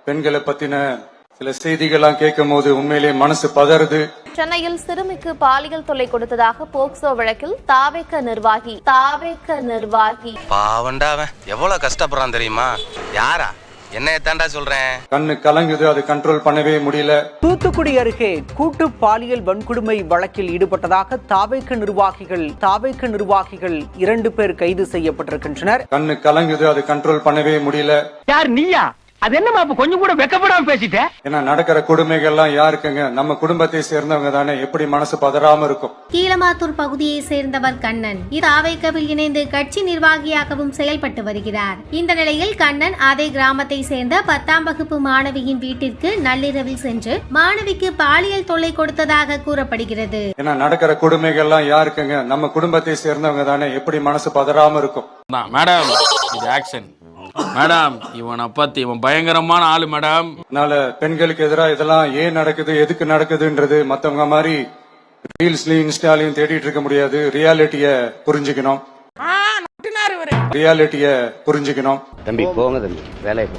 பெண்களை பத்தின சில செய்திகள்லாம் கேட்கும் போது உண்மையிலேயே மனசு பதறுது. சென்னையில் சிறுமிக்கு பாலியல் தொல்லை கொடுத்ததாக போக்சோ வழக்கில் தாவேக நிர்வாகி பாவண்டா அவன் எவ்வளவு கஷ்டப்படுறான் தெரியுமா? யாரா என்னைய தாண்டா சொல்றேன். கண்ணு கலங்குது, அது கண்ட்ரோல் பண்ணவே முடியல. தூத்துக்குடி அருகே கூட்டு பாலியல் வன்கொடுமை வழக்கில் ஈடுபட்டதாக தாவேக நிர்வாகிகள் 2 பேர் கைது செய்யப்பட்டிருக்கின்றனர். கண்ணு கலங்குது, அது கண்ட்ரோல் பண்ணவே முடியல. யார் நீயா? அது என்னமா கொஞ்சம் கூட வெக்கப்படாம பேசிட்ட? ஏன்னா நடக்கிற கொடுமைகள்லாம் யாருக்குங்க? நம்ம குடும்பத்தை சேர்ந்தவங்க தானே. எப்படி மனசு பதறாம இருக்கும்? கீழமாத்தூர் பகுதியை சேர்ந்தவர் கண்ணன். தாவேகவில் இணைந்து கட்சி நிர்வாகியாகவும் செயல்பட்டு வருகிறார். இந்த நிலையில் கண்ணன் அதே கிராமத்தை சேர்ந்த 10ஆம் வகுப்பு மாணவியின் வீட்டிற்கு நள்ளிரவில் சென்று மாணவிக்கு பாலியல் தொல்லை கொடுத்ததாக கூறப்படுகிறது. ஏன்னா நடக்கிற கொடுமைகள்லாம் யாருக்குங்க? நம்ம குடும்பத்தை சேர்ந்தவங்க தானே. எப்படி மனசு பதறாம இருக்கும்? மேடம் இது ஆக்ஷன் மேடம். இவனை பத்தி இவன் பயங்கரமான ஆளு மேடம். அதனால பெண்களுக்கு எதிராக இதெல்லாம் ஏன் நடக்குது, எதுக்கு நடக்குதுன்றது மத்தவங்க மாதிரி ரீல்ஸ்லயும் இன்ஸ்டாலையும் தேடிட்டு இருக்க முடியாது. ரியாலிட்டிய புரிஞ்சுக்கணும். தம்பி போங்க தம்பி, வேலையை